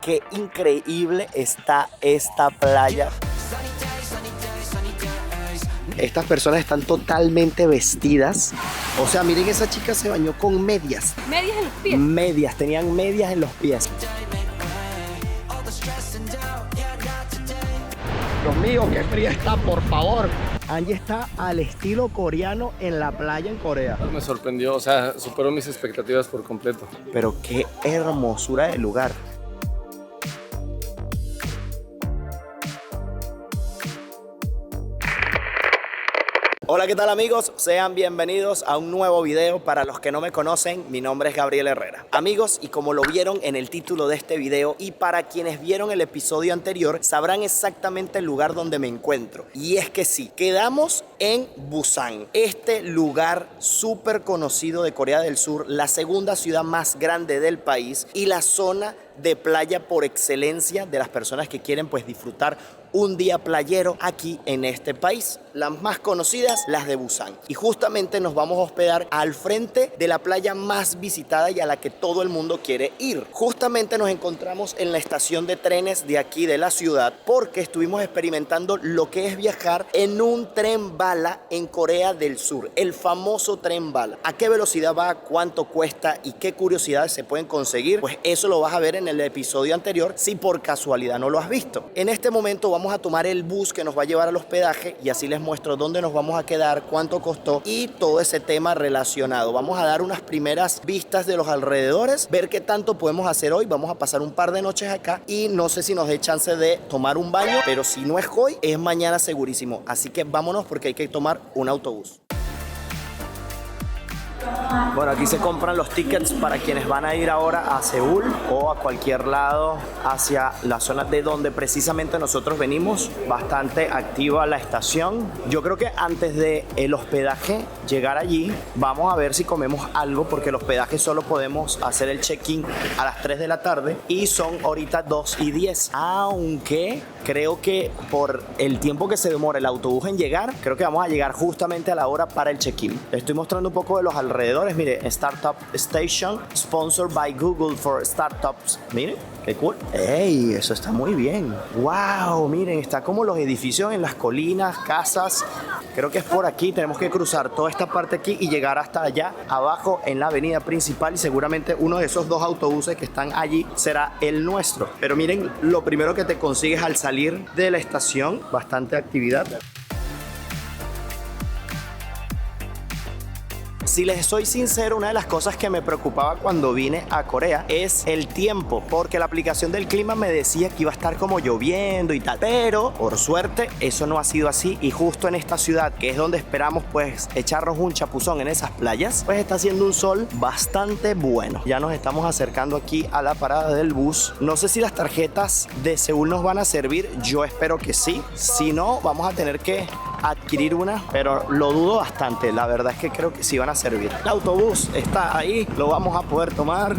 Qué increíble está esta playa. Estas personas están totalmente vestidas. O sea, miren, esa chica se bañó con medias. ¿Medias en los pies? Medias, tenían medias en los pies. Dios mío, qué fría está, por favor. Angie está al estilo coreano en la playa en Corea. Me sorprendió, o sea, superó mis expectativas por completo. Pero qué hermosura de lugar. Hola, ¿qué tal amigos? Sean bienvenidos a un nuevo video. Para los que no me conocen, mi nombre es Gabriel Herrera. Amigos, y como lo vieron en el título de este video, y para quienes vieron el episodio anterior, sabrán exactamente el lugar donde me encuentro. Y es que sí, quedamos en Busan, este lugar súper conocido de Corea del Sur, la segunda ciudad más grande del país y la zona de playa por excelencia de las personas que quieren pues disfrutar un día playero aquí en este país. Las más conocidas, las de Busan. Y justamente nos vamos a hospedar al frente de la playa más visitada y a la que todo el mundo quiere ir. Justamente nos encontramos en la estación de trenes de aquí de la ciudad porque estuvimos experimentando lo que es viajar en un tren bala en Corea del Sur, el famoso tren bala. ¿A qué velocidad va? ¿Cuánto cuesta? ¿Y qué curiosidades se pueden conseguir? Pues eso lo vas a ver en el episodio anterior si por casualidad no lo has visto. En este momento vamos a tomar el bus que nos va a llevar al hospedaje y así les muestro dónde nos vamos a quedar, cuánto costó y todo ese tema relacionado. Vamos a dar unas primeras vistas de los alrededores, ver qué tanto podemos hacer hoy. Vamos a pasar un par de noches acá y no sé si nos dé chance de tomar un baño, pero si no es hoy, es mañana segurísimo. Así que vámonos porque hay que tomar un autobús. Bueno, aquí se compran los tickets para quienes van a ir ahora a Seúl o a cualquier lado hacia la zona de donde precisamente nosotros venimos. Bastante activa la estación. Yo creo que antes de el hospedaje, llegar allí, vamos a ver si comemos algo porque el hospedaje solo podemos hacer el check-in a las 3 de la tarde y son ahorita 2:10. Aunque creo que por el tiempo que se demora el autobús en llegar, creo que vamos a llegar justamente a la hora para el check-in. Les estoy mostrando un poco de los alrededores. Mire, Startup Station, sponsored by Google for Startups. Miren, qué cool. ¡Ey! Eso está muy bien. ¡Wow! Miren, está como los edificios en las colinas, casas. Creo que es por aquí. Tenemos que cruzar toda esta parte aquí y llegar hasta allá abajo en la avenida principal. Y seguramente uno de esos dos autobuses que están allí será el nuestro. Pero miren, lo primero que te consigues al salir de la estación, bastante actividad. Si les soy sincero, una de las cosas que me preocupaba cuando vine a Corea es el tiempo, porque la aplicación del clima me decía que iba a estar como lloviendo y tal, pero por suerte eso no ha sido así y justo en esta ciudad, que es donde esperamos pues echarnos un chapuzón en esas playas, pues está haciendo un sol bastante bueno. Ya nos estamos acercando aquí a la parada del bus. No sé si las tarjetas de Seúl nos van a servir, yo espero que sí. Si no, vamos a tener que adquirir una, pero lo dudo bastante. La verdad es que creo que sí van a servir. El autobús está ahí, lo vamos a poder tomar.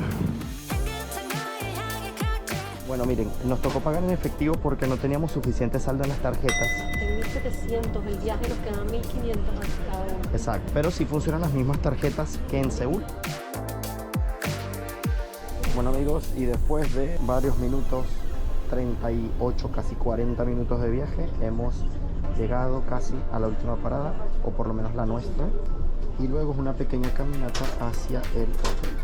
Bueno, miren, nos tocó pagar en efectivo porque no teníamos suficiente saldo en las tarjetas. En 1700, el viaje nos quedan 1500 a cada uno. Exacto, pero sí funcionan las mismas tarjetas que en Seúl. Bueno amigos, y después de varios minutos, 38, casi 40 minutos de viaje, hemos llegado casi a la última parada, o por lo menos la nuestra, y luego es una pequeña caminata hacia el hotel.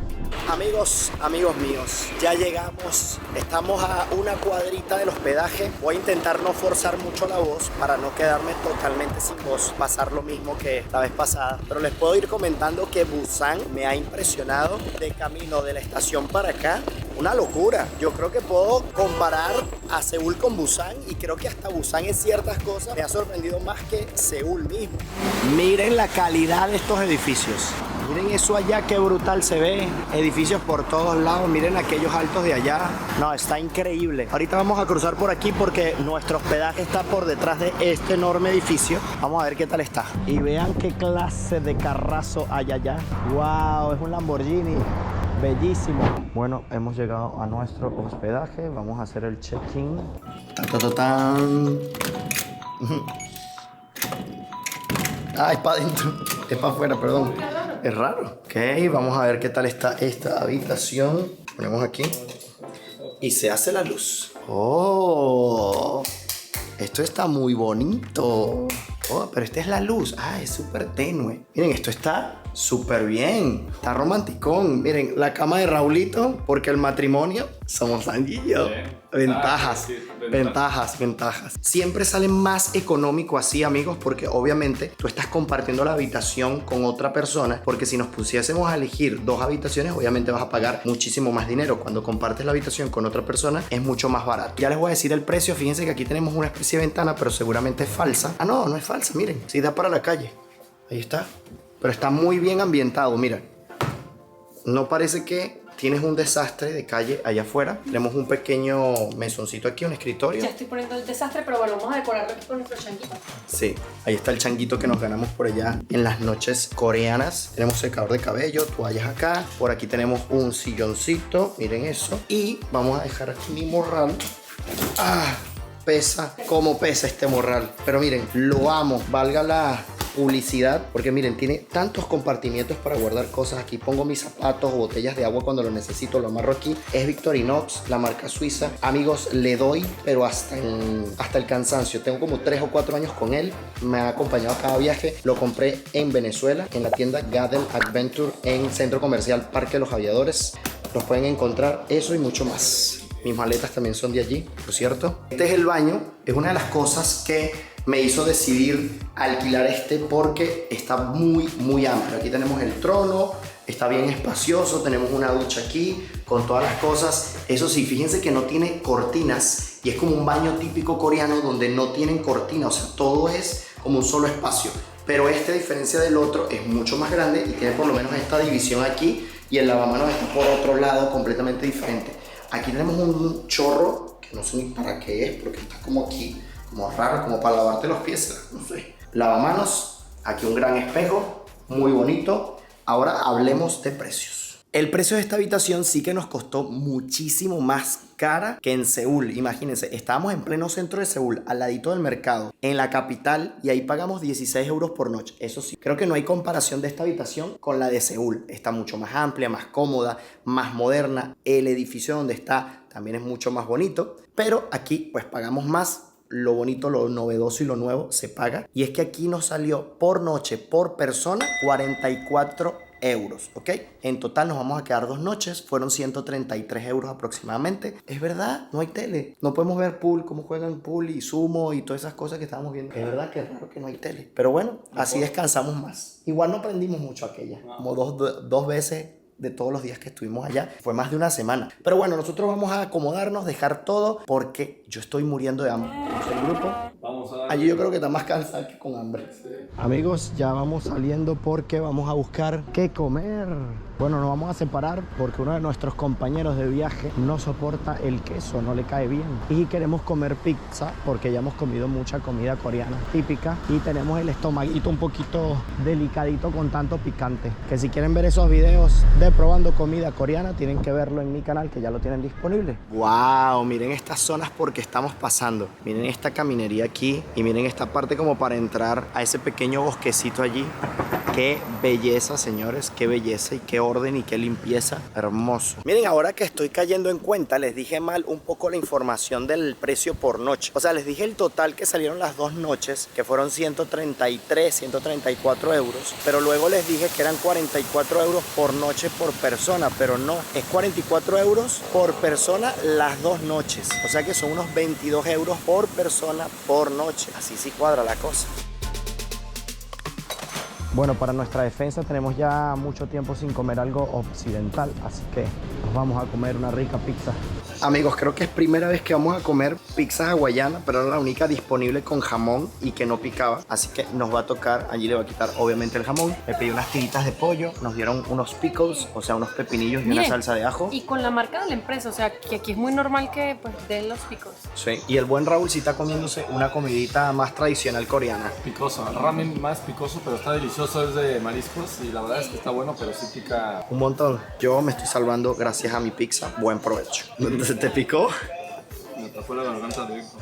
Amigos míos, ya llegamos, estamos a una cuadrita del hospedaje. Voy a intentar no forzar mucho la voz para no quedarme totalmente sin voz, pasar lo mismo que la vez pasada, pero les puedo ir comentando que Busan me ha impresionado de camino de la estación para acá. Una locura. Yo creo que puedo comparar a Seúl con Busan y creo que hasta Busan en ciertas cosas me ha sorprendido más que Seúl mismo. Miren la calidad de estos edificios. Miren eso allá, qué brutal se ve. Edificios por todos lados. Miren aquellos altos de allá. No, está increíble. Ahorita vamos a cruzar por aquí porque nuestro hospedaje está por detrás de este enorme edificio. Vamos a ver qué tal está. Y vean qué clase de carrazo hay allá. Wow, es un Lamborghini. Bellísimo. Bueno, hemos llegado a nuestro hospedaje. Vamos a hacer el check-in. Ah, es para adentro. Es para afuera, perdón. Es raro. Ok, vamos a ver qué tal está esta habitación. Ponemos aquí. y se hace la luz. ¡Oh! Esto está muy bonito. Oh, pero esta es la luz. Ah, es súper tenue. Miren, esto está súper bien. Está romanticón. Miren, la cama de Raulito, porque el matrimonio somos Sandy y yo. Ventajas, ventajas. Siempre sale más económico así, amigos, porque obviamente tú estás compartiendo la habitación con otra persona, porque si nos pusiésemos a elegir 2 habitaciones, obviamente vas a pagar muchísimo más dinero. Cuando compartes la habitación con otra persona, es mucho más barato. Ya les voy a decir el precio. Fíjense que aquí tenemos una especie de ventana, pero seguramente es falsa. Ah, no, no es falsa, miren. Sí da para la calle. Ahí está. Pero está muy bien ambientado, mira. No parece que tienes un desastre de calle allá afuera. Tenemos un pequeño mesoncito aquí, un escritorio. Ya estoy poniendo el desastre, pero bueno, vamos a decorarlo aquí con nuestro changuito. Sí, ahí está el changuito que nos ganamos por allá en las noches coreanas. Tenemos secador de cabello, toallas acá. Por aquí tenemos un silloncito, miren eso. Y vamos a dejar aquí mi morral. ¡Ah! Pesa, cómo pesa este morral. Pero miren, lo amo, valga la publicidad, porque miren, tiene tantos compartimientos para guardar cosas. Aquí pongo mis zapatos o botellas de agua cuando lo necesito, lo amarro aquí. Es Victorinox, la marca suiza. Amigos, le doy, pero hasta el cansancio. Tengo como 3 o 4 años con él. Me ha acompañado a cada viaje. Lo compré en Venezuela, en la tienda Gadel Adventure, en Centro Comercial Parque Los Aviadores. Los pueden encontrar eso y mucho más. Mis maletas también son de allí, por cierto. Este es el baño. Es una de las cosas que me hizo decidir alquilar este, porque está muy amplio. Aquí tenemos el trono, está bien espacioso, tenemos una ducha aquí con todas las cosas. Eso sí, fíjense que no tiene cortinas y es como un baño típico coreano donde no tienen cortina, o sea, todo es como un solo espacio. Pero este, a diferencia del otro, es mucho más grande y tiene por lo menos esta división aquí, y el lavamanos está por otro lado, completamente diferente. Aquí tenemos un chorro que no sé ni para qué es, porque está como aquí, como raro, como para lavarte los pies, no sé. Lavamanos, aquí un gran espejo, muy bonito. Ahora hablemos de precios. El precio de esta habitación sí que nos costó muchísimo más cara que en Seúl. Imagínense, estábamos en pleno centro de Seúl, al ladito del mercado, en la capital, y ahí pagamos 16 euros por noche. Eso sí, creo que no hay comparación de esta habitación con la de Seúl. Está mucho más amplia, más cómoda, más moderna. El edificio donde está también es mucho más bonito, pero aquí pues pagamos más. Lo bonito, lo novedoso y lo nuevo se paga. Y es que aquí nos salió por noche, por persona, 44 euros, ¿ok? En total nos vamos a quedar 2 noches, fueron 133 euros aproximadamente. Es verdad, no hay tele, no podemos ver pool, cómo juegan pool y sumo y todas esas cosas que estábamos viendo. Es verdad que es raro que no hay tele, pero bueno, así descansamos más. Igual no aprendimos mucho aquella, como dos veces de todos los días que estuvimos allá. Fue más de una semana. Pero bueno, nosotros vamos a acomodarnos, dejar todo, porque yo estoy muriendo de hambre. El grupo, allí yo creo que está más cansado que con hambre. Sí. Amigos, ya vamos saliendo porque vamos a buscar qué comer. Bueno, nos vamos a separar porque uno de nuestros compañeros de viaje no soporta el queso, no le cae bien. Y queremos comer pizza porque ya hemos comido mucha comida coreana típica y tenemos el estomaguito un poquito delicadito con tanto picante. Que si quieren ver esos videos de probando comida coreana, tienen que verlo en mi canal, que ya lo tienen disponible. ¡Wow! Miren estas zonas porque estamos pasando. Miren esta caminería aquí y miren esta parte como para entrar a ese pequeño bosquecito allí. Qué belleza, señores, qué belleza y qué orden y qué limpieza. Hermoso. Miren, ahora que estoy cayendo en cuenta, les dije mal un poco la información del precio por noche. O sea, les dije el total que salieron las 2 noches, que fueron 133, 134 euros. Pero luego les dije que eran 44 euros por noche por persona, pero no. Es 44 euros por persona las 2 noches. O sea que son unos 22 euros por persona por noche. Así sí cuadra la cosa. Bueno, para nuestra defensa tenemos ya mucho tiempo sin comer algo occidental, así que nos vamos a comer una rica pizza. Amigos, creo que es primera vez que vamos a comer pizza hawaiana, pero era la única disponible con jamón y que no picaba, así que nos va a tocar, allí le va a quitar obviamente el jamón. Me pedí unas tiritas de pollo, nos dieron unos pickles, o sea, unos pepinillos y una salsa de ajo. Y con la marca de la empresa, o sea, que aquí es muy normal que pues den los picos. Sí, y el buen Raúl sí está comiéndose una comidita más tradicional coreana. Picoso, el ramen más picoso, pero está delicioso, es de mariscos y la verdad es que está bueno, pero sí pica un montón. Yo me estoy salvando gracias a mi pizza. Buen provecho. ¿Se te picó? fue la garganta directo.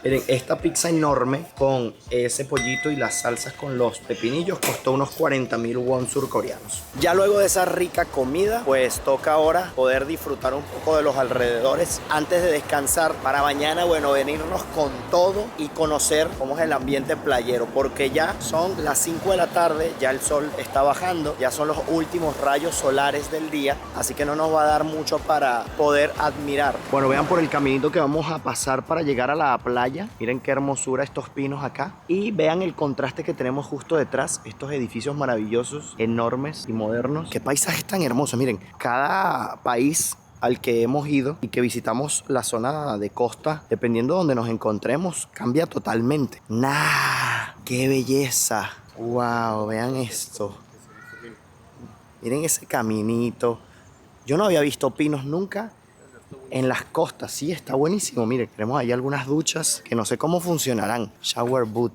Miren, esta pizza enorme con ese pollito y las salsas con los pepinillos costó unos 40.000 won surcoreanos. Ya luego de esa rica comida, pues toca ahora poder disfrutar un poco de los alrededores antes de descansar para mañana, bueno, venirnos con todo y conocer cómo es el ambiente playero, porque ya son las 5 de la tarde, ya el sol está bajando, ya son los últimos rayos solares del día, así que no nos va a dar mucho para poder admirar. Bueno, vean por el caminito que vamos a pasar para llegar a la playa. Miren qué hermosura estos pinos acá. Y vean el contraste que tenemos justo detrás. Estos edificios maravillosos, enormes y modernos. Qué paisajes tan hermosos. Miren, cada país al que hemos ido y que visitamos la zona de costa, dependiendo de donde nos encontremos, cambia totalmente. ¡Nah! ¡Qué belleza! ¡Wow! Vean esto. Miren ese caminito. Yo no había visto pinos nunca en las costas. Sí, está buenísimo. Miren, tenemos ahí algunas duchas que no sé cómo funcionarán. Shower booth.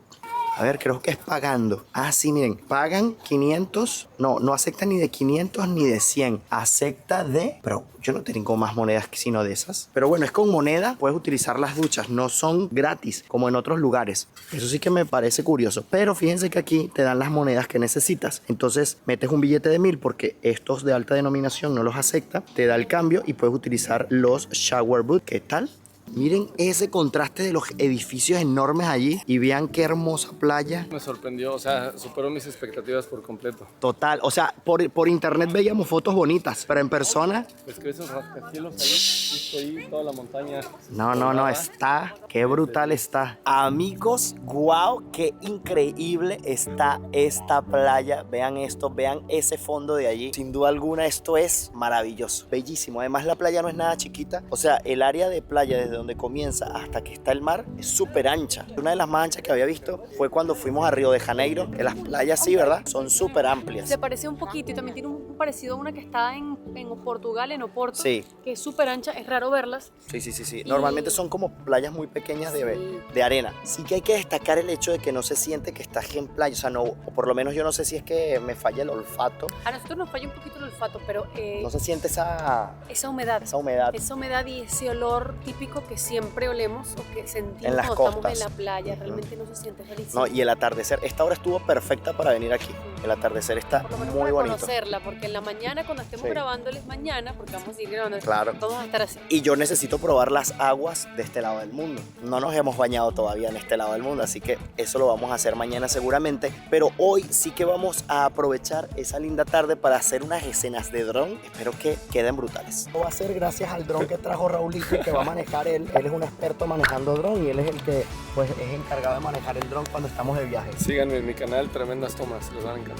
A ver, creo que es pagando. Ah, sí, miren. Pagan 500. No acepta ni de 500 ni de 100. Acepta de... Pero yo no tengo más monedas sino de esas. Pero bueno, es con moneda. Puedes utilizar las duchas. No son gratis como en otros lugares. Eso sí que me parece curioso. Pero fíjense que aquí te dan las monedas que necesitas. Entonces metes un billete de 1000 porque estos de alta denominación no los acepta. Te da el cambio y puedes utilizar los shower booth. ¿Qué tal? Miren ese contraste de los edificios enormes allí y vean qué hermosa playa. Me sorprendió, o sea, superó mis expectativas por completo. Total, o sea, por internet veíamos fotos bonitas, pero en persona... Es que esos rascacielos ahí, justo ahí, toda la montaña. No, está, qué brutal está. Amigos, wow, qué increíble está esta playa. Vean esto, vean ese fondo de allí. Sin duda alguna esto es maravilloso, bellísimo. Además la playa no es nada chiquita, o sea, el área de playa desde donde comienza hasta que está el mar es súper ancha. Una de las más anchas que había visto fue cuando fuimos a Río de Janeiro, que las playas sí, ¿verdad? Son súper amplias. Se parece un poquito y también tiene un parecido a una que está en Portugal, en Oporto, Sí. que es súper ancha, es raro verlas. Sí. Normalmente son como playas muy pequeñas de arena. Sí que hay que destacar el hecho de que no se siente que estás en playa, o sea, no, o por lo menos yo no sé si es que me falla el olfato. A nosotros nos falla un poquito el olfato, pero No se siente esa humedad. humedad. Y ese olor típico que siempre olemos o que sentimos En las cuando costas. estamos en la playa, realmente no se siente rarísimo. No, y el atardecer, esta hora estuvo perfecta para venir aquí. El atardecer está Por lo menos muy para bonito. conocerla, porque en la mañana cuando estemos Sí. grabándoles mañana, porque vamos a ir grabando, Claro. todos a estar así. Y yo necesito probar las aguas de este lado del mundo. No nos hemos bañado todavía en este lado del mundo, así que eso lo vamos a hacer mañana seguramente. Pero hoy sí que vamos a aprovechar esa linda tarde para hacer unas escenas de dron. Espero que queden brutales. Esto va a ser gracias al dron que trajo Raulito, que va a manejar él. Él es un experto manejando dron y él es el que pues, es encargado de manejar el dron cuando estamos de viaje. Síganme en mi canal, tremendas tomas, les van a encantar.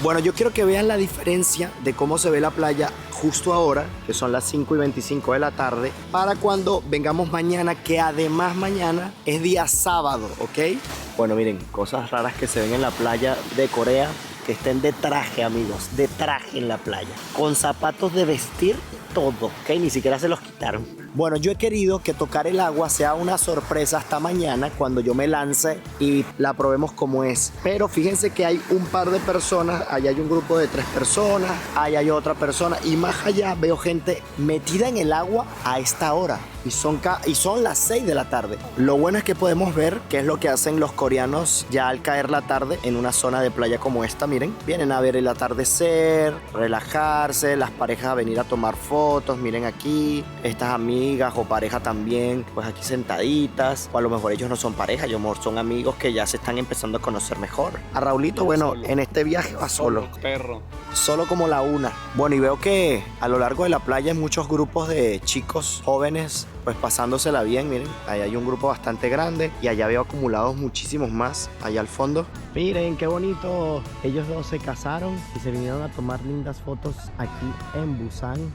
Bueno, yo quiero que vean la diferencia de cómo se ve la playa justo ahora, que son las 5:25 de la tarde, para cuando vengamos mañana, que además mañana es día sábado, ¿ok? Bueno, miren, cosas raras que se ven en la playa de Corea, que estén de traje, amigos, de traje en la playa, con zapatos de vestir, todo, ¿ok? Ni siquiera se los quitaron. Bueno, yo he querido que tocar el agua sea una sorpresa hasta mañana cuando yo me lance y la probemos como es. Pero fíjense que hay un par de personas, allá hay un grupo de 3 personas, allá hay otra persona y más allá veo gente metida en el agua a esta hora. Y son las 6 de la tarde. Lo bueno es que podemos ver qué es lo que hacen los coreanos ya al caer la tarde en una zona de playa como esta. Miren, vienen a ver el atardecer, relajarse, las parejas a venir a tomar fotos. Miren aquí, estas amigas o pareja también, pues aquí sentaditas. O a lo mejor ellos no son pareja, a lo mejor son amigos que ya se están empezando a conocer mejor. A Raulito, bueno, solo. en este viaje va solo. Perro. Solo como la una. Bueno, y veo que a lo largo de la playa hay muchos grupos de chicos jóvenes pues pasándosela bien, miren. Ahí hay un grupo bastante grande y allá veo acumulados muchísimos más allá al fondo. Miren, qué bonito. Ellos dos se casaron y se vinieron a tomar lindas fotos aquí en Busan.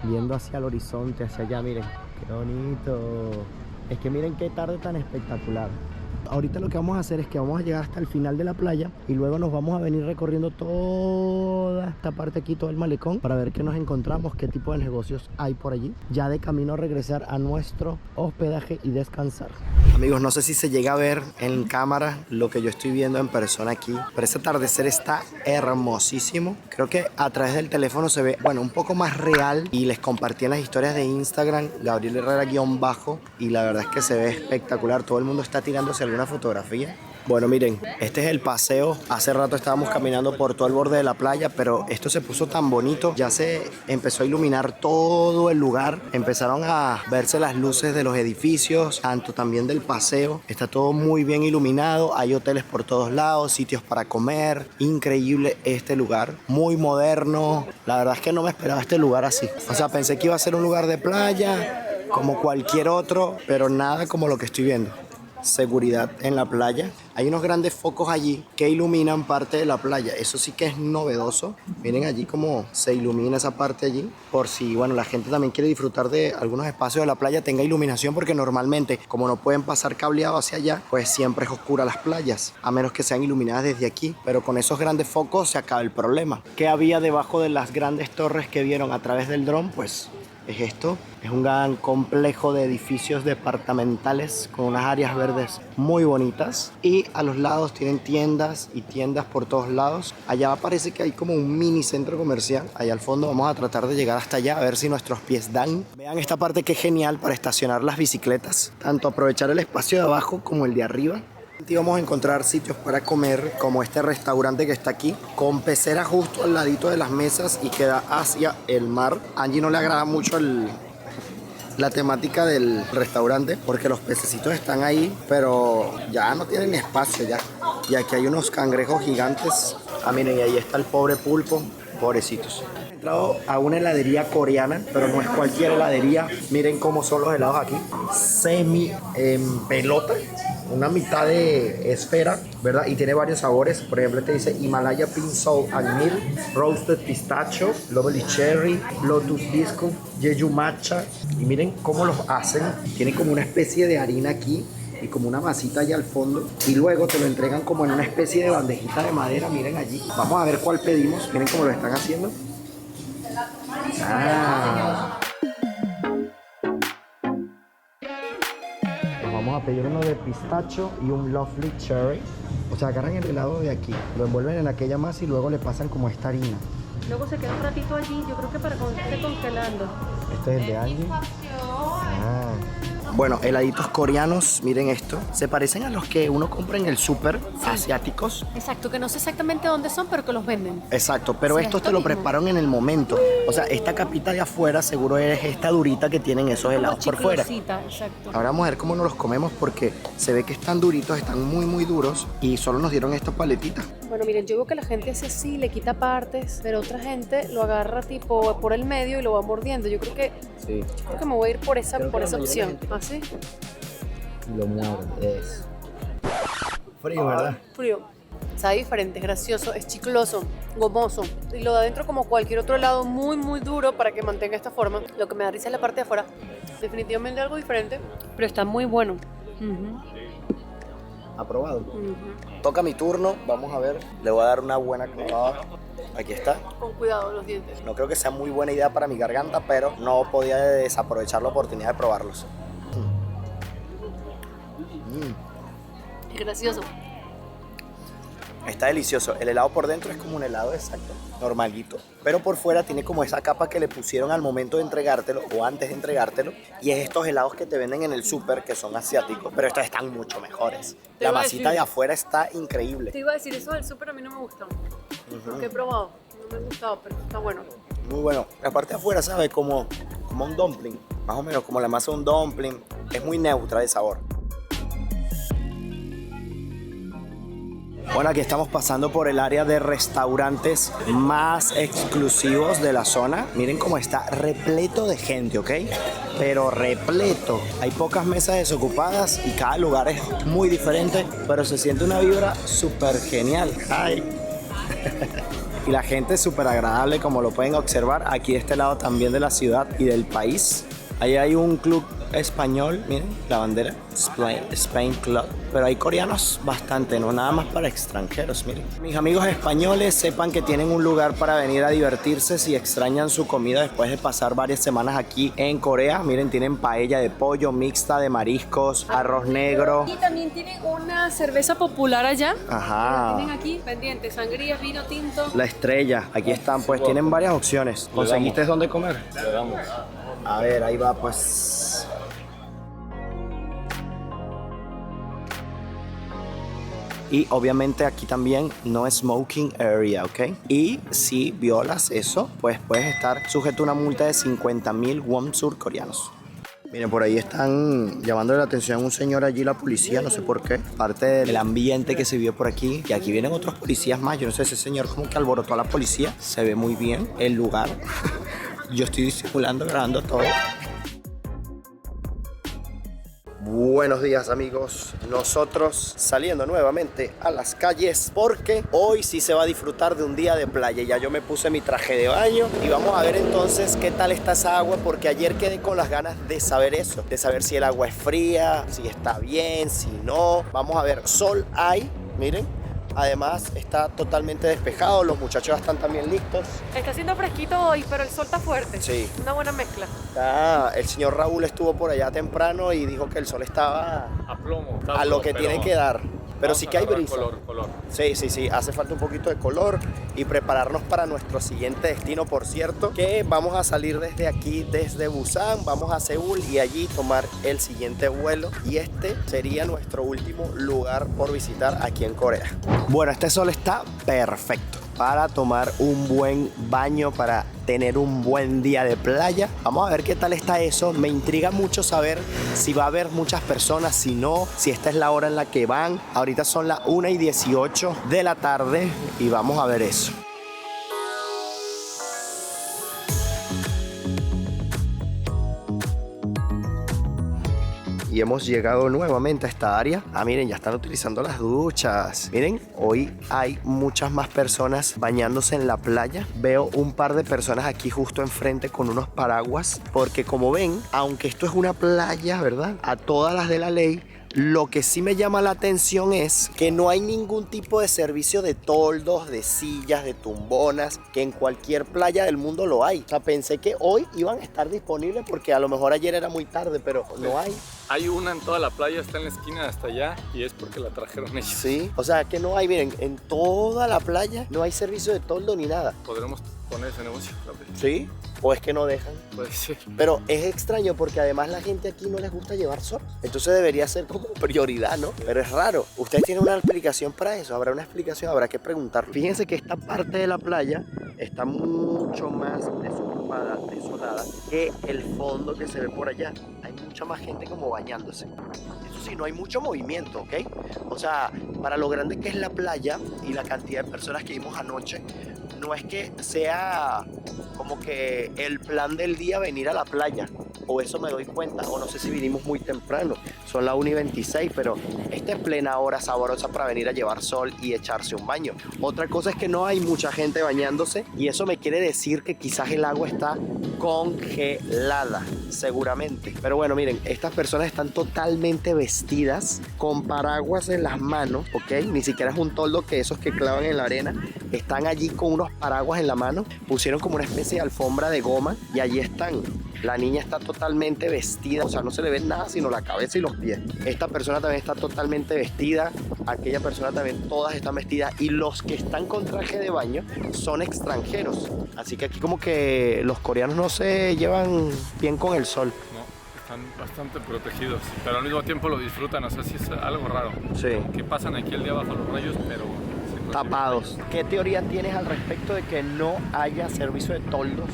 Viendo hacia el horizonte, hacia allá, miren. Qué bonito. Es que miren qué tarde tan espectacular. ahorita lo que vamos a hacer es que vamos a llegar hasta el final de la playa y luego nos vamos a venir recorriendo toda esta parte aquí, todo el malecón, para ver qué nos encontramos, qué tipo de negocios hay por allí, ya de camino a regresar a nuestro hospedaje y descansar. Amigos, no sé si se llega a ver en cámara lo que yo estoy viendo en persona aquí, pero este atardecer está hermosísimo. Creo que a través del teléfono se ve, bueno, un poco más real, y les compartí en las historias de Instagram, Gabriel Herrera _ y la verdad es que se ve espectacular. Todo el mundo está tirándose alguna fotografía. Bueno, miren, este es el paseo. Hace rato estábamos caminando por todo el borde de la playa, pero esto se puso tan bonito. Ya se empezó a iluminar todo el lugar. Empezaron a verse las luces de los edificios, tanto también del paseo. Está todo muy bien iluminado. Hay hoteles por todos lados, sitios para comer. Increíble este lugar, muy moderno. La verdad es que no me esperaba este lugar así. O sea, pensé que iba a ser un lugar de playa como cualquier otro, pero nada como lo que estoy viendo. Seguridad en la playa. Hay unos grandes focos allí que iluminan parte de la playa. Eso sí que es novedoso. Miren allí cómo se ilumina esa parte allí. Por si, bueno, la gente también quiere disfrutar de algunos espacios de la playa, tenga iluminación, porque normalmente, como no pueden pasar cableado hacia allá, pues siempre es oscura las playas, a menos que sean iluminadas desde aquí. Pero con esos grandes focos se acaba el problema. ¿Qué había debajo de las grandes torres que vieron a través del dron? Pues es esto. Es un gran complejo de edificios departamentales con unas áreas verdes muy bonitas, y a los lados tienen tiendas y tiendas por todos lados. Allá parece que hay como un mini centro comercial. Allá al fondo vamos a tratar de llegar hasta allá a ver si nuestros pies dan. Vean esta parte que es genial para estacionar las bicicletas, tanto aprovechar el espacio de abajo como el de arriba. Aquí vamos a encontrar sitios para comer, como este restaurante que está aquí, con pecera justo al ladito de las mesas y queda hacia el mar. A Angie no le agrada mucho la temática del restaurante, porque los pececitos están ahí, pero ya no tienen espacio ya. Y aquí hay unos cangrejos gigantes. Ah, miren, y ahí está el pobre pulpo, pobrecitos. He entrado a una heladería coreana, pero no es cualquier heladería. Miren cómo son los helados aquí. Semi en pelota, una mitad de esfera, ¿verdad? Y tiene varios sabores. Por ejemplo, este dice Himalaya Pink Salt and Milk, Roasted Pistachio, Lovely Cherry, Lotus Biscuit, Jeju Matcha. Y miren cómo los hacen. Tiene como una especie de harina aquí y como una masita allá al fondo, y luego te lo entregan como en una especie de bandejita de madera. Miren allí. Vamos a ver cuál pedimos. Miren cómo lo están haciendo. Vamos a pedir uno de pistacho y un Lovely Cherry. O sea, agarran el helado de aquí, lo envuelven en aquella masa y luego le pasan como esta harina. Luego se queda un ratito allí, yo creo que para cuando esté congelando. Este es el de Angie. Bueno, heladitos coreanos, miren esto. Se parecen a los que uno compra en el súper, asiáticos. Exacto, que no sé exactamente dónde son, pero que los venden. Exacto, pero Sí, estos esto te lo mismo. preparan en el momento. O sea, esta capita de afuera seguro es esta durita que tienen esos helados por fuera. Exacto. Ahora vamos a ver cómo nos los comemos, porque se ve que están duritos, están muy muy duros, y solo nos dieron esta paletita. Bueno, miren, yo veo que la gente hace así, le quita partes, pero otra gente lo agarra tipo por el medio y lo va mordiendo. Yo creo que me voy a ir por esa Creo que la mayoría opción. de ¿Ah, sí? Y lo muerde, es frío, ¿verdad? Frío. Sabe diferente, es gracioso, es chicloso, gomoso. Y lo de adentro, como cualquier otro helado, muy muy duro para que mantenga esta forma. Lo que me da risa es la parte de afuera. Definitivamente algo diferente, pero está muy bueno. Aprobado. Toca mi turno, vamos a ver. Le voy a dar una buena clavada. Aquí está. Con cuidado los dientes. No creo que sea muy buena idea para mi garganta, pero no podía desaprovechar la oportunidad de probarlos. Es gracioso. Está delicioso. El helado por dentro es como un helado exacto, normalito, pero por fuera tiene como esa capa que le pusieron al momento de entregártelo o antes de entregártelo, y es estos helados que te venden en el súper, que son asiáticos, pero estos están mucho mejores. Te La iba a masita decir. de afuera está increíble. Te iba a decir, eso del súper a mí no me gusta. Porque he probado. No me ha gustado, pero está bueno. Muy bueno. La parte de afuera sabe como un dumpling, más o menos como la masa de un dumpling. Es muy neutra de sabor. Bueno, aquí estamos pasando por el área de restaurantes más exclusivos de la zona. Miren cómo está repleto de gente, ¿ok? Pero repleto. Hay pocas mesas desocupadas y cada lugar es muy diferente, pero se siente una vibra súper genial. ¡Ay! Y la gente es súper agradable, como lo pueden observar. Aquí de este lado también de la ciudad y del país. Ahí hay un club español, miren, la bandera, Spain Club. Pero hay coreanos bastante, no nada más para extranjeros, miren. Mis amigos españoles, sepan que tienen un lugar para venir a divertirse si extrañan su comida después de pasar varias semanas aquí en Corea. Miren, tienen paella de pollo, mixta de mariscos, arroz negro. Y también tienen una cerveza popular allá. Ajá. Tienen aquí pendiente, sangría, vino tinto. La estrella, aquí están, pues tienen varias opciones. ¿Conseguiste dónde comer? Le damos. A ver, ahí va pues. Y obviamente aquí también no es smoking area, ¿ok? Y si violas eso, pues puedes estar sujeto a una multa de 50.000 won surcoreanos. Miren, por ahí están llamándole la atención a un señor allí, la policía, no sé por qué. Parte del ambiente que se vio por aquí. Y aquí vienen otros policías más. Yo no sé, ese señor como que alborotó a la policía. Se ve muy bien el lugar. Yo estoy disimulando, grabando todo. Buenos días, amigos. Nosotros saliendo nuevamente a las calles porque hoy sí se va a disfrutar de un día de playa. Ya yo me puse mi traje de baño y vamos a ver entonces qué tal está esa agua, porque ayer quedé con las ganas de saber eso, de saber si el agua es fría, si está bien, si no. Vamos a ver, sol hay, miren. Además está totalmente despejado, los muchachos están también listos. Está haciendo fresquito hoy, pero el sol está fuerte. Sí. Una buena mezcla. El señor Raúl estuvo por allá temprano y dijo que el sol estaba A plomo. a lo que tiene que dar. Pero sí que hay brisa. Color. Sí, hace falta un poquito de color y prepararnos para nuestro siguiente destino, por cierto, que vamos a salir desde aquí, desde Busan, vamos a Seúl y allí tomar el siguiente vuelo, y este sería nuestro último lugar por visitar aquí en Corea. Bueno, este sol está perfecto para tomar un buen baño, para tener un buen día de playa. Vamos a ver qué tal está eso. Me intriga mucho saber si va a haber muchas personas, si no, si esta es la hora en la que van. Ahorita son las 1:18 de la tarde y vamos a ver eso. Y hemos llegado nuevamente a esta área. Miren, ya están utilizando las duchas. Miren, hoy hay muchas más personas bañándose en la playa. Veo un par de personas aquí justo enfrente con unos paraguas, porque como ven, aunque esto es una playa, ¿verdad?, a todas las de la ley, lo que sí me llama la atención es que no hay ningún tipo de servicio de toldos, de sillas, de tumbonas, que en cualquier playa del mundo lo hay. O sea, pensé que hoy iban a estar disponibles porque a lo mejor ayer era muy tarde, pero no hay. Hay una en toda la playa, está en la esquina hasta allá, y es porque la trajeron ellos. Sí, o sea que no hay, miren, en toda la playa no hay servicio de toldo ni nada. Podremos poner ese negocio, Gabriel. ¿Sí? ¿O es que no dejan? Puede ser. Pero es extraño porque además la gente aquí no les gusta llevar sol. Entonces debería ser como prioridad, ¿no? Pero es raro. ¿Ustedes tienen una explicación para eso? ¿Habrá una explicación? Habrá que preguntar. Fíjense que esta parte de la playa está mucho más desocupada, desolada, que el fondo que se ve por allá. Hay mucha más gente como bañándose. Eso sí, no hay mucho movimiento, ¿ok? O sea, para lo grande que es la playa y la cantidad de personas que vimos anoche, no es que sea como que el plan del día venir a la playa, o eso me doy cuenta, o no sé si vinimos muy temprano, son las 1:26, pero esta es plena hora sabrosa para venir a llevar sol y echarse un baño. Otra cosa es que no hay mucha gente bañándose, y eso me quiere decir que quizás el agua está congelada, seguramente. Pero bueno, miren, estas personas están totalmente vestidas con paraguas en las manos, ¿ok? Ni siquiera es un toldo que esos que clavan en la arena. Están allí con unos paraguas en la mano, pusieron como una especie de alfombra de goma y allí están. La niña está totalmente vestida, o sea, no se le ve nada sino la cabeza y los pies. Esta persona también está totalmente vestida, aquella persona también, todas están vestidas, y los que están con traje de baño son extranjeros. Así que aquí como que los coreanos no se llevan bien con el sol. No, están bastante protegidos, pero al mismo tiempo lo disfrutan, o sea, sí es algo raro. Sí. Que pasan aquí el día bajo los rayos, pero sin Tapados. ¿Qué teoría tienes al respecto de que no haya servicio de toldos,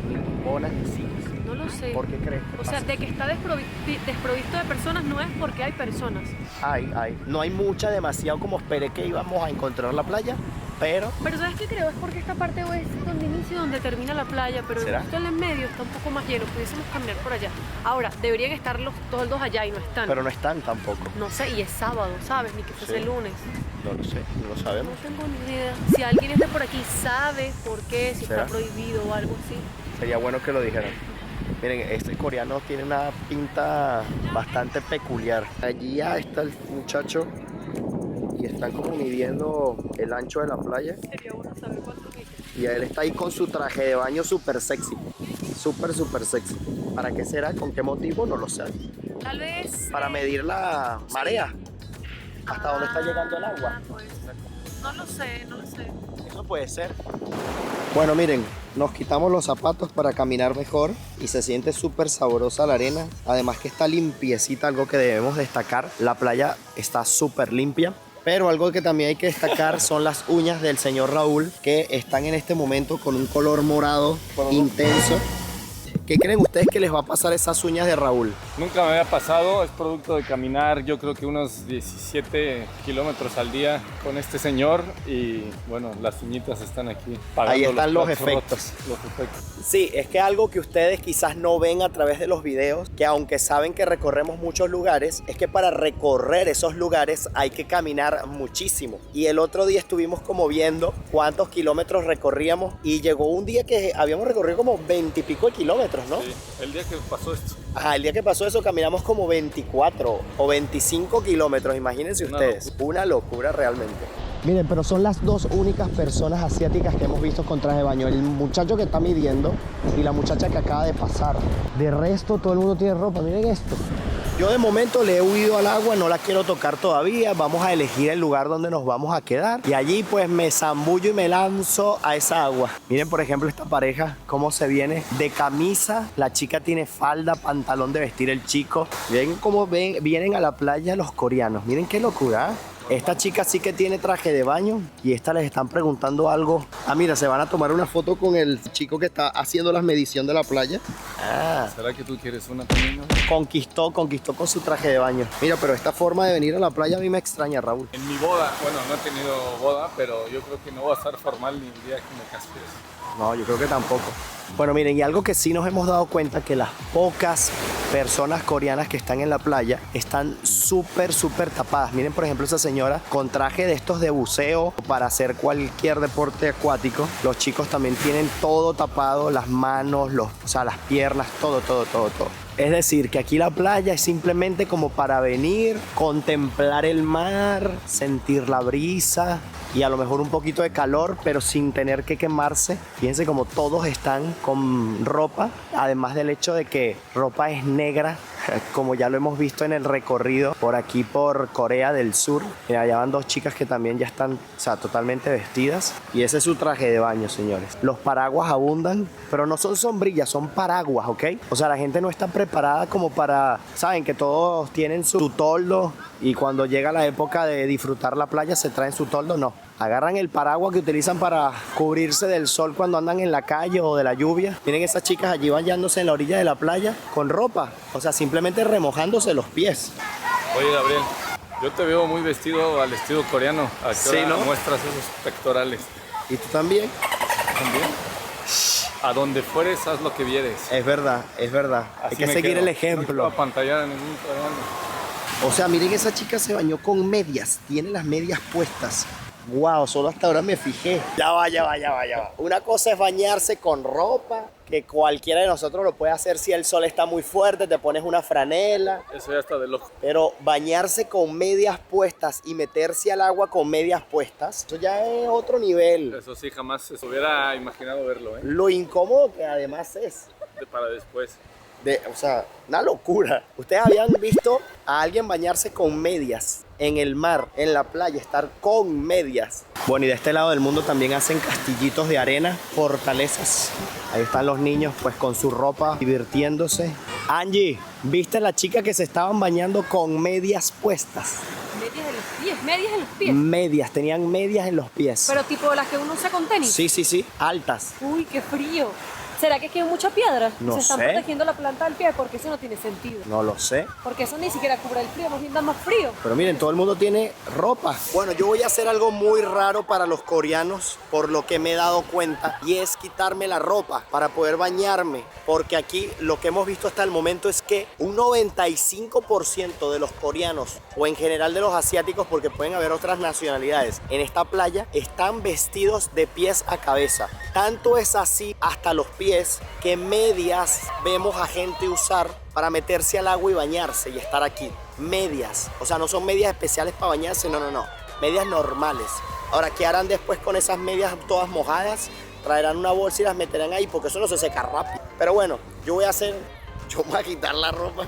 ni tumbonas, ni sillas? No lo sé. ¿Por qué crees? O sea, de que está desprovisto de personas no es porque hay personas. Hay. No hay mucha, demasiado como esperé que íbamos a encontrar la playa, pero... Pero ¿sabes qué creo? Es porque esta parte es donde inicia y donde termina la playa, pero ¿Será? justo en el medio está un poco más lleno, pudiésemos caminar por allá. Ahora, deberían estar los toldos allá y no están. Pero no están tampoco. No sé, y es sábado, ¿sabes? Ni que fuese Sí. lunes. No lo sé, no lo No sabemos. tengo ni idea. Si alguien está por aquí, sabe por qué, si ¿Será? está prohibido o algo así. Sería bueno que lo dijeran. Miren, este coreano tiene una pinta bastante peculiar. Allí ya está el muchacho y están como midiendo el ancho de la playa. Sería bueno saber cuánto mide. Y él está ahí con su traje de baño súper sexy. Súper sexy. ¿Para qué será? ¿Con qué motivo? No lo sé. Tal vez. Para medir la marea. ¿Hasta dónde está llegando el agua? Pues, no lo sé. Eso puede ser. Bueno, miren, nos quitamos los zapatos para caminar mejor y se siente súper sabrosa la arena. Además que está limpiecita, algo que debemos destacar. La playa está súper limpia. Pero algo que también hay que destacar son las uñas del señor Raúl, que están en este momento con un color morado intenso. ¿Qué creen ustedes que les va a pasar a esas uñas de Raúl? Nunca me había pasado, es producto de caminar yo creo que unos 17 kilómetros al día con este señor y bueno, las uñitas están aquí pagando. Ahí están los platos efectos. rotos, los efectos. Sí, es que algo que ustedes quizás no ven a través de los videos, que aunque saben que recorremos muchos lugares, es que para recorrer esos lugares hay que caminar muchísimo. Y el otro día estuvimos como viendo cuántos kilómetros recorríamos y llegó un día que habíamos recorrido como 20 y pico de kilómetros, ¿no? Sí, el día que pasó esto. Ajá, el día que pasó eso caminamos como 24 o 25 kilómetros, imagínense ustedes. Una locura realmente. Miren, pero son las dos únicas personas asiáticas que hemos visto con traje de baño. El muchacho que está midiendo y la muchacha que acaba de pasar. De resto, todo el mundo tiene ropa. Miren esto. Yo de momento le he huido al agua, no la quiero tocar todavía. Vamos a elegir el lugar donde nos vamos a quedar. Y allí pues me zambullo y me lanzo a esa agua. Miren, por ejemplo, esta pareja, cómo se viene de camisa. La chica tiene falda, pantalón de vestir el chico. Ven cómo vienen a la playa los coreanos. Miren qué locura, ¿eh? Esta chica sí que tiene traje de baño y esta les están preguntando algo. Ah, mira, se van a tomar una foto con el chico que está haciendo la medición de la playa. Ah, ¿Será que tú quieres una también, no? conquistó con su traje de baño. Mira, pero esta forma de venir a la playa a mí me extraña, Raúl. En mi boda, bueno, no he tenido boda, pero yo creo que no va a estar formal ni el día que me case. No, yo creo que tampoco. Bueno, miren, y algo que sí nos hemos dado cuenta que las pocas personas coreanas que están en la playa están súper tapadas. Miren, por ejemplo, esa señora con traje de estos de buceo para hacer cualquier deporte acuático. Los chicos también tienen todo tapado, las manos, o sea, las piernas, todo. Es decir, que aquí la playa es simplemente como para venir, contemplar el mar, sentir la brisa y a lo mejor un poquito de calor, pero sin tener que quemarse. Fíjense como todos están con ropa, además del hecho de que ropa es negra, como ya lo hemos visto en el recorrido por aquí por Corea del Sur. Mira, allá van dos chicas que también ya están, o sea, totalmente vestidas. Y ese es su traje de baño, señores. Los paraguas abundan, pero no son sombrillas, son paraguas, ¿ok? O sea, la gente no está preparada como para, saben que todos tienen su toldo y cuando llega la época de disfrutar la playa se traen su toldo, no. Agarran el paraguas que utilizan para cubrirse del sol cuando andan en la calle o de la lluvia. Miren esas chicas allí bañándose en la orilla de la playa con ropa. O sea, simplemente remojándose los pies. Oye, Gabriel, yo te veo muy vestido al estilo coreano. ¿A qué Sí, hora ¿no? muestras esos pectorales? ¿Y tú también? ¿También? A donde fueres, haz lo que vieres. Es verdad. Hay Así que me seguir quedo. el No ejemplo. quiero apantallar a ningún coreano. O sea, miren, esa chica se bañó con medias. Tiene las medias puestas. Wow, solo hasta ahora me fijé. Ya va. Una cosa es bañarse con ropa, que cualquiera de nosotros lo puede hacer si el sol está muy fuerte, te pones una franela. Eso ya está de loco. Pero bañarse con medias puestas y meterse al agua con medias puestas, eso ya es otro nivel. Eso sí, jamás se hubiera imaginado verlo, ¿eh? Lo incómodo que además es. Para después. O sea, una locura. ¿Ustedes habían visto a alguien bañarse con medias en el mar, en la playa, estar con medias? Bueno, y de este lado del mundo también hacen castillitos de arena, fortalezas. Ahí están los niños pues con su ropa divirtiéndose. Angie, ¿viste la chica que se estaban bañando con medias puestas? Medias en los pies, medias en los pies. Medias, tenían medias en los pies. Pero tipo las que uno usa con tenis. Sí, altas. Uy, qué frío. ¿Será que hay mucha piedra? No Se están sé. protegiendo la planta del pie porque eso no tiene sentido. No lo sé. Porque eso ni siquiera cubre el frío, más bien da más frío. Pero miren, todo el mundo tiene ropa. Bueno, yo voy a hacer algo muy raro para los coreanos, por lo que me he dado cuenta, y es quitarme la ropa para poder bañarme. Porque aquí lo que hemos visto hasta el momento es que un 95% de los coreanos, o en general de los asiáticos, porque pueden haber otras nacionalidades, en esta playa están vestidos de pies a cabeza. Tanto es así hasta los pies y es qué medias vemos a gente usar para meterse al agua y bañarse y estar aquí. Medias, o sea, no son medias especiales para bañarse, no, medias normales. Ahora, ¿qué harán después con esas medias todas mojadas? Traerán una bolsa y las meterán ahí porque eso no se seca rápido. Pero bueno, yo voy a quitar la ropa.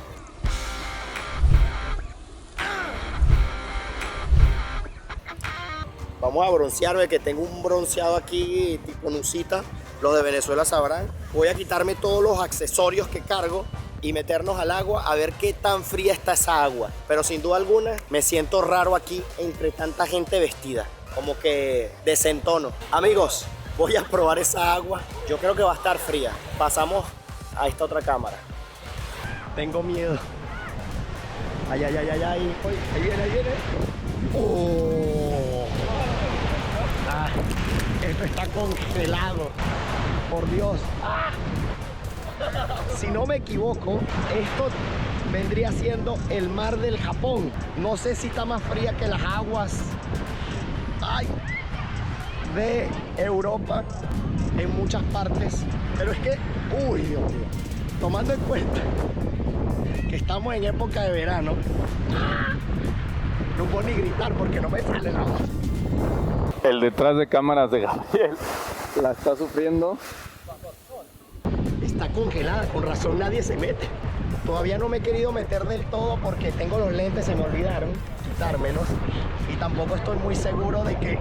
Vamos a broncearme, que tengo un bronceado aquí tipo nucita. Los de Venezuela sabrán. Voy a quitarme todos los accesorios que cargo y meternos al agua a ver qué tan fría está esa agua. Pero sin duda alguna me siento raro aquí entre tanta gente vestida. Como que desentono. Amigos, voy a probar esa agua. Yo creo que va a estar fría. Pasamos a esta otra cámara. Tengo miedo. Ay. Ahí viene. Oh. Ah, esto está congelado. Por Dios. Ah. Si no me equivoco, esto vendría siendo el mar del Japón. No sé si está más fría que las aguas de Europa en muchas partes. Pero es que, uy, Dios mío, tomando en cuenta que estamos en época de verano, no puedo ni gritar porque no me sale la voz. El detrás de cámaras de Gabriel la está sufriendo. Está congelada, con razón nadie se mete. Todavía no me he querido meter del todo porque tengo los lentes, se me olvidaron quitármelos. Y tampoco estoy muy seguro de que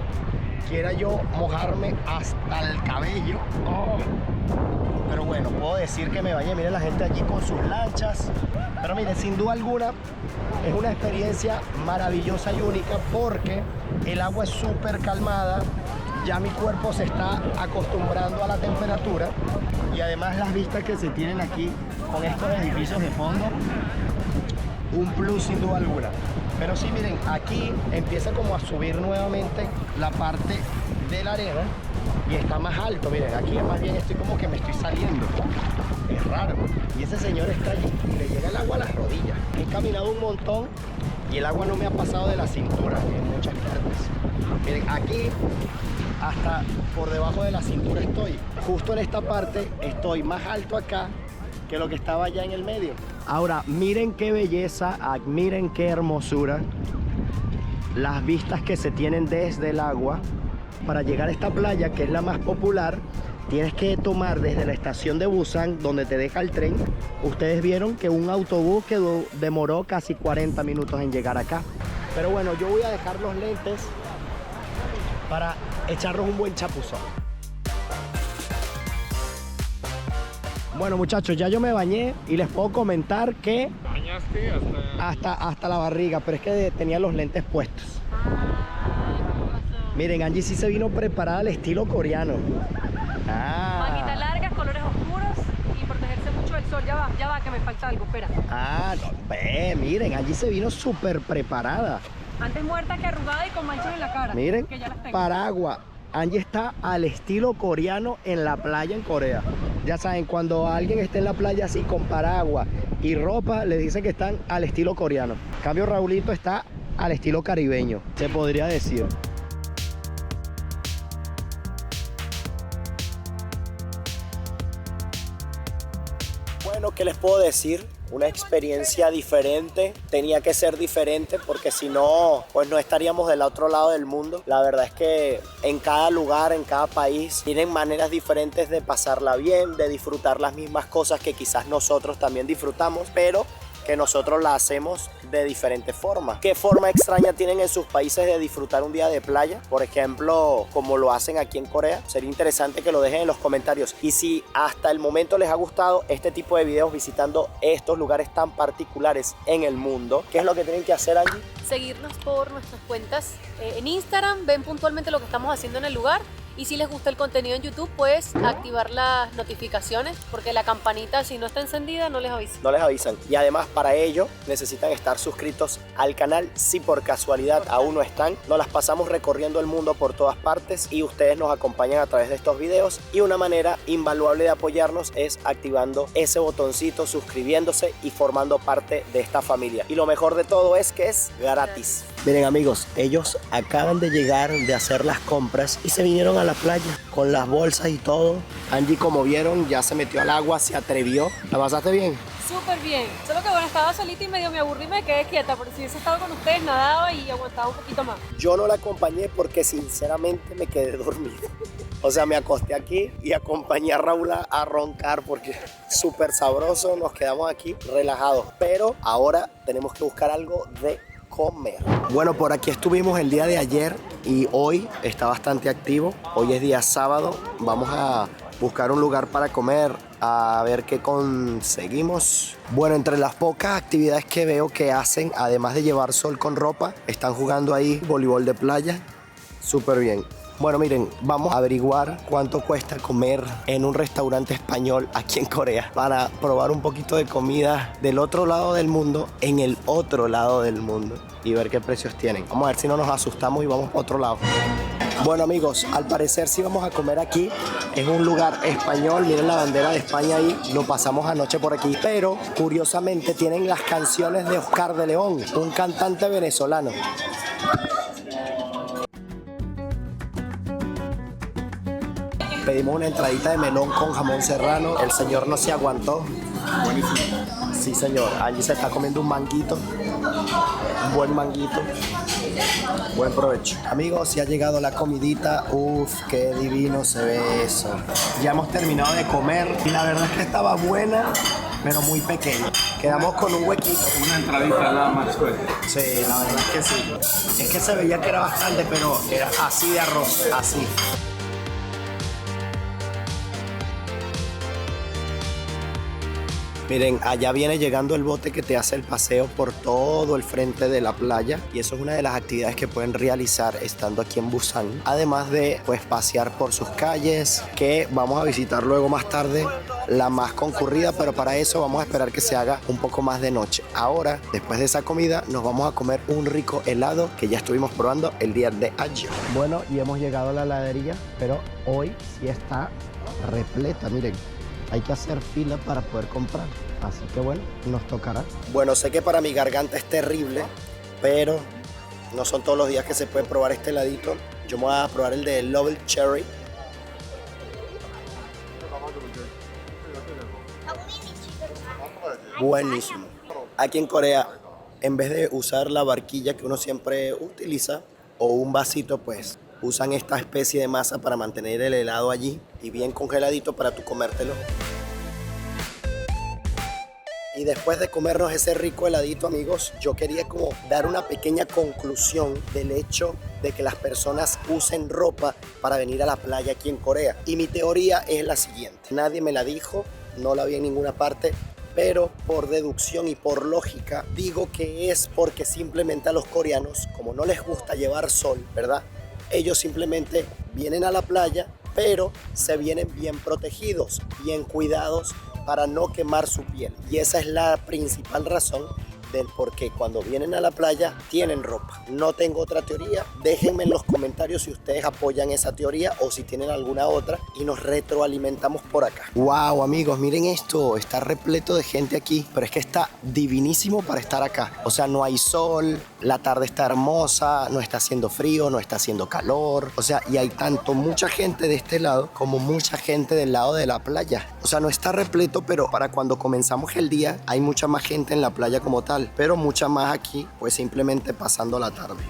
quiera yo mojarme hasta el cabello. Oh. Pero bueno, puedo decir que me bañé. Miren la gente allí con sus lanchas. Pero miren, sin duda alguna es una experiencia maravillosa y única porque el agua es súper calmada. Ya mi cuerpo se está acostumbrando a la temperatura y además las vistas que se tienen aquí con estos edificios de fondo, un plus sin duda alguna. Pero sí, miren, aquí empieza como a subir nuevamente la parte de la arena y está más alto. Miren, aquí más bien estoy como que me estoy saliendo. Es raro. Y ese señor está allí y le llega el agua a las rodillas. He caminado un montón y el agua no me ha pasado de la cintura en muchas partes. Miren, aquí hasta por debajo de la cintura estoy. Justo en esta parte estoy más alto acá que lo que estaba allá en el medio. Ahora, miren qué belleza, miren qué hermosura. Las vistas que se tienen desde el agua. Para llegar a esta playa, que es la más popular, tienes que tomar desde la estación de Busan, donde te deja el tren. Ustedes vieron que un autobús que demoró casi 40 minutos en llegar acá. Pero bueno, yo voy a dejar los lentes para echarnos un buen chapuzón. Bueno, muchachos, ya yo me bañé y les puedo comentar que ¿Bañaste hasta la barriga, pero es que tenía los lentes puestos. Miren, Angie sí se vino preparada al estilo coreano. Manguitas largas, colores oscuros y protegerse mucho del sol. Ya va, que me falta algo, espera. No, miren, Angie se vino súper preparada. Antes muerta que arrugada y con manchas en la cara. Miren, que ya las tengo. paraguas. Angie está al estilo coreano en la playa en Corea. Ya saben, cuando alguien esté en la playa así con paraguas y ropa, le dicen que están al estilo coreano. En cambio, Raulito está al estilo caribeño, se podría decir. Bueno, ¿qué les puedo decir? Una experiencia diferente, tenía que ser diferente porque si no, pues no estaríamos del otro lado del mundo. La verdad es que en cada lugar, en cada país, tienen maneras diferentes de pasarla bien, de disfrutar las mismas cosas que quizás nosotros también disfrutamos, pero que nosotros la hacemos de diferente forma. ¿Qué forma extraña tienen en sus países de disfrutar un día de playa? Por ejemplo, como lo hacen aquí en Corea. Sería interesante que lo dejen en los comentarios. Y si hasta el momento les ha gustado este tipo de videos visitando estos lugares tan particulares en el mundo, ¿qué es lo que tienen que hacer, Angie? Seguirnos por nuestras cuentas en Instagram, ven puntualmente lo que estamos haciendo en el lugar. Y si les gusta el contenido en YouTube, pues activar las notificaciones, porque la campanita, si no está encendida, no les avisa. No les avisan. Y además, para ello, necesitan estar suscritos al canal. Si por casualidad aún no están, nos las pasamos recorriendo el mundo por todas partes y ustedes nos acompañan a través de estos videos. Y una manera invaluable de apoyarnos es activando ese botoncito, suscribiéndose y formando parte de esta familia. Y lo mejor de todo es que es gratis. Miren, amigos, ellos acaban de llegar de hacer las compras y se vinieron a la playa con las bolsas y todo. Angie, como vieron, ya se metió al agua, se atrevió. ¿La pasaste bien? Súper bien, solo que bueno, estaba solita y medio me aburrí y me quedé quieta, pero si hubiese estado con ustedes nadaba y aguantaba un poquito más. Yo no la acompañé porque sinceramente me quedé dormido. O sea, me acosté aquí y acompañé a Raúl a roncar porque súper sabroso, nos quedamos aquí relajados. Pero ahora tenemos que buscar algo de comer. Bueno, por aquí estuvimos el día de ayer y hoy está bastante activo. Hoy es día sábado, vamos a buscar un lugar para comer, a ver qué conseguimos. Bueno, entre las pocas actividades que veo que hacen, además de llevar sol con ropa, están jugando ahí voleibol de playa. Súper bien. Bueno, miren, vamos a averiguar cuánto cuesta comer en un restaurante español aquí en Corea para probar un poquito de comida del otro lado del mundo, en el otro lado del mundo, y ver qué precios tienen. Vamos a ver si no nos asustamos y vamos para otro lado. Bueno, amigos, al parecer sí vamos a comer aquí. Es un lugar español, miren la bandera de España ahí. Lo pasamos anoche por aquí, pero curiosamente tienen las canciones de Oscar de León, un cantante venezolano. Pedimos una entradita de melón con jamón serrano. El señor no se aguantó. Buenísimo. Sí, señor. Allí se está comiendo un manguito. Un buen manguito. Buen provecho. Amigos, si ha llegado la comidita. Uf, qué divino se ve eso. Ya hemos terminado de comer y la verdad es que estaba buena, pero muy pequeña. Quedamos con un huequito. Una entradita nada más fue. Sí, la verdad es que sí. Es que se veía que era bastante, pero era así de arroz, así. Miren, allá viene llegando el bote que te hace el paseo por todo el frente de la playa y eso es una de las actividades que pueden realizar estando aquí en Busan. Además de pues pasear por sus calles, que vamos a visitar luego más tarde, la más concurrida, pero para eso vamos a esperar que se haga un poco más de noche. Ahora, después de esa comida, nos vamos a comer un rico helado que ya estuvimos probando el día de ayer. Bueno, y hemos llegado a la heladería, pero hoy sí está repleta, miren. Hay que hacer fila para poder comprar. Así que bueno, nos tocará. Bueno, sé que para mi garganta es terrible, pero no son todos los días que se puede probar este heladito. Yo me voy a probar el de Lovell Cherry. Buenísimo. Aquí en Corea, en vez de usar la barquilla que uno siempre utiliza o un vasito, pues usan esta especie de masa para mantener el helado allí y bien congeladito para tú comértelo. Y después de comernos ese rico heladito, amigos, yo quería como dar una pequeña conclusión del hecho de que las personas usen ropa para venir a la playa aquí en Corea. Y mi teoría es la siguiente. Nadie me la dijo, no la vi en ninguna parte, pero por deducción y por lógica digo que es porque simplemente a los coreanos, como no les gusta llevar sol, ¿verdad? Ellos simplemente vienen a la playa, pero se vienen bien protegidos, bien cuidados para no quemar su piel. Y esa es la principal razón del por qué cuando vienen a la playa tienen ropa. No tengo otra teoría. Déjenme en los comentarios si ustedes apoyan esa teoría o si tienen alguna otra y nos retroalimentamos por acá. Wow, amigos, miren esto. Está repleto de gente aquí, pero es que está divinísimo para estar acá. O sea, no hay sol, la tarde está hermosa, no está haciendo frío, no está haciendo calor. O sea, y hay tanto mucha gente de este lado como mucha gente del lado de la playa. O sea, no está repleto, pero para cuando comenzamos el día hay mucha más gente en la playa como tal. Pero mucha más aquí, pues simplemente pasando la tarde.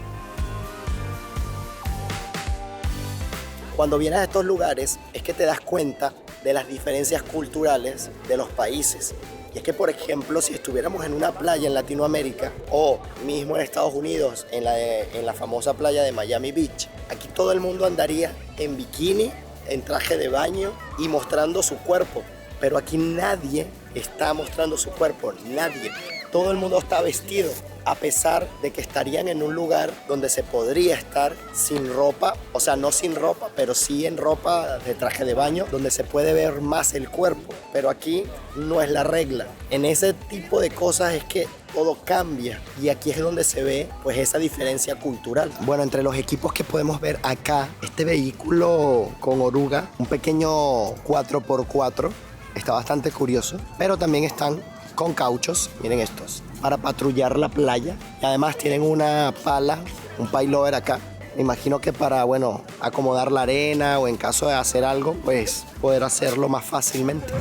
Cuando vienes a estos lugares es que te das cuenta de las diferencias culturales de los países. Y es que, por ejemplo, si estuviéramos en una playa en Latinoamérica o mismo en Estados Unidos, en la famosa playa de Miami Beach, aquí todo el mundo andaría en bikini, en traje de baño y mostrando su cuerpo. Pero aquí nadie está mostrando su cuerpo, nadie. Todo el mundo está vestido, a pesar de que estarían en un lugar donde se podría estar sin ropa, o sea, no sin ropa, pero sí en ropa de traje de baño, donde se puede ver más el cuerpo. Pero aquí no es la regla. En ese tipo de cosas es que todo cambia y aquí es donde se ve pues esa diferencia cultural. Bueno, entre los equipos que podemos ver acá, este vehículo con oruga, un pequeño 4x4, está bastante curioso, pero también están con cauchos, miren estos, para patrullar la playa. Y además tienen una pala, un payloader acá, Me imagino que para, bueno, acomodar la arena o en caso de hacer algo, pues poder hacerlo más fácilmente.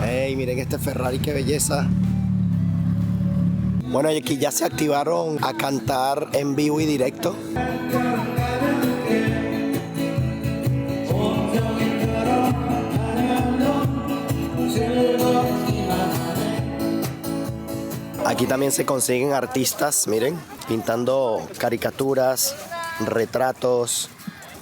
¡Ey, miren este Ferrari, qué belleza! Bueno, y aquí ya se activaron a cantar en vivo y directo. Aquí también se consiguen artistas, miren, pintando caricaturas, retratos.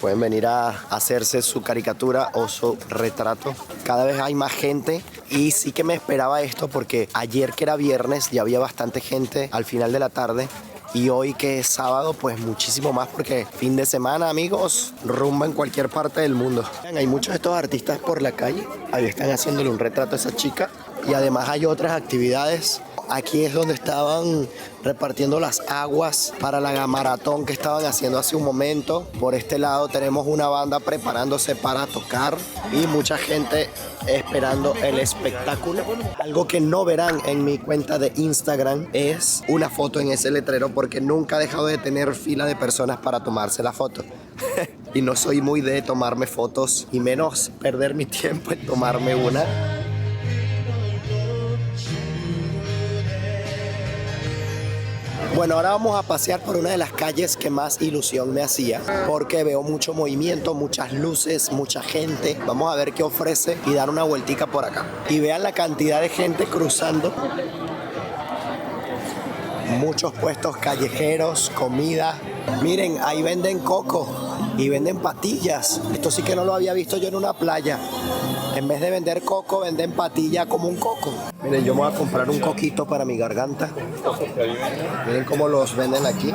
Pueden venir a hacerse su caricatura o su retrato. Cada vez hay más gente y sí que me esperaba esto porque ayer, que era viernes, ya había bastante gente al final de la tarde. Y hoy, que es sábado, pues muchísimo más, porque fin de semana, amigos, rumba en cualquier parte del mundo. Hay muchos de estos artistas por la calle. Ahí están haciéndole un retrato a esa chica. Y además hay otras actividades. Aquí es donde estaban repartiendo las aguas para la maratón que estaban haciendo hace un momento. Por este lado tenemos una banda preparándose para tocar y mucha gente esperando el espectáculo. Algo que no verán en mi cuenta de Instagram es una foto en ese letrero, porque nunca he dejado de tener fila de personas para tomarse la foto. Y no soy muy de tomarme fotos, y menos perder mi tiempo en tomarme una. Bueno, ahora vamos a pasear por una de las calles que más ilusión me hacía, porque veo mucho movimiento, muchas luces, mucha gente. Vamos a ver qué ofrece y dar una vueltica por acá. Y vean la cantidad de gente cruzando. Muchos puestos callejeros, comida. Miren, ahí venden coco y venden patillas. Esto sí que no lo había visto yo en una playa. En vez de vender coco, venden patilla como un coco. Miren, yo me voy a comprar un coquito para mi garganta. Miren cómo los venden aquí.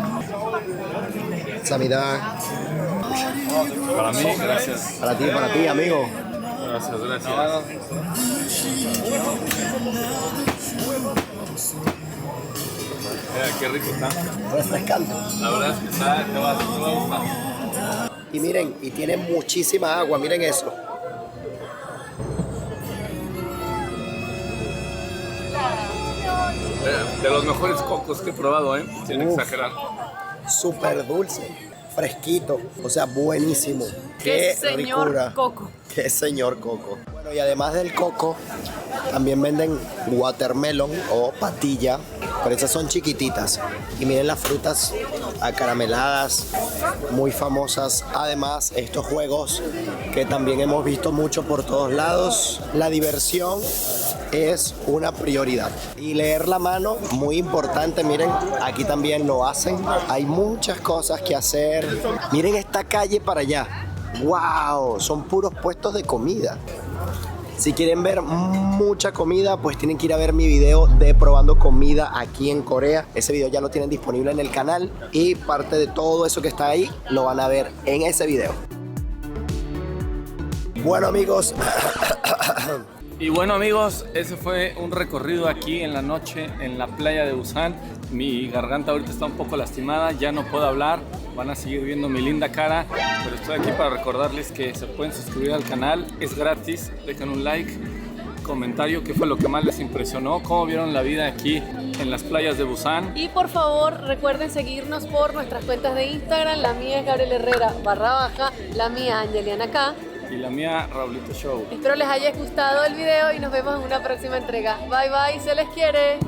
Samida. Para mí, gracias. Para ti, amigo. Gracias. Mira, qué rico está. Refrescante. La verdad es que te va a gustar. Y miren, y tiene muchísima agua, miren eso. De los mejores cocos que he probado, sin exagerar. Súper dulce, fresquito, o sea, buenísimo. ¡Qué señor ricura. coco! ¡Qué señor coco! Bueno, y además del coco, también venden watermelon o patilla, pero esas son chiquititas. Y miren las frutas acarameladas, muy famosas. Además, estos juegos que también hemos visto mucho por todos lados. La diversión es una prioridad. Y leer la mano, muy importante. Miren, aquí también lo hacen. Hay muchas cosas que hacer. Miren esta calle para allá. ¡Wow! Son puros puestos de comida. Si quieren ver mucha comida, pues tienen que ir a ver mi video de probando comida aquí en Corea. Ese video ya lo tienen disponible en el canal y parte de todo eso que está ahí lo van a ver en ese video. Bueno, amigos. Y bueno, amigos, ese fue un recorrido aquí en la noche en la playa de Busan. Mi garganta ahorita está un poco lastimada, ya no puedo hablar. Van a seguir viendo mi linda cara, pero estoy aquí para recordarles que se pueden suscribir al canal, es gratis. Dejen un like, comentario, qué fue lo que más les impresionó, cómo vieron la vida aquí en las playas de Busan. Y por favor, recuerden seguirnos por nuestras cuentas de Instagram. La mía es Gabriel Herrera _, la mía Angeliana K. Y la mía, Raulito Show. Espero les haya gustado el video y nos vemos en una próxima entrega. Bye bye, se les quiere.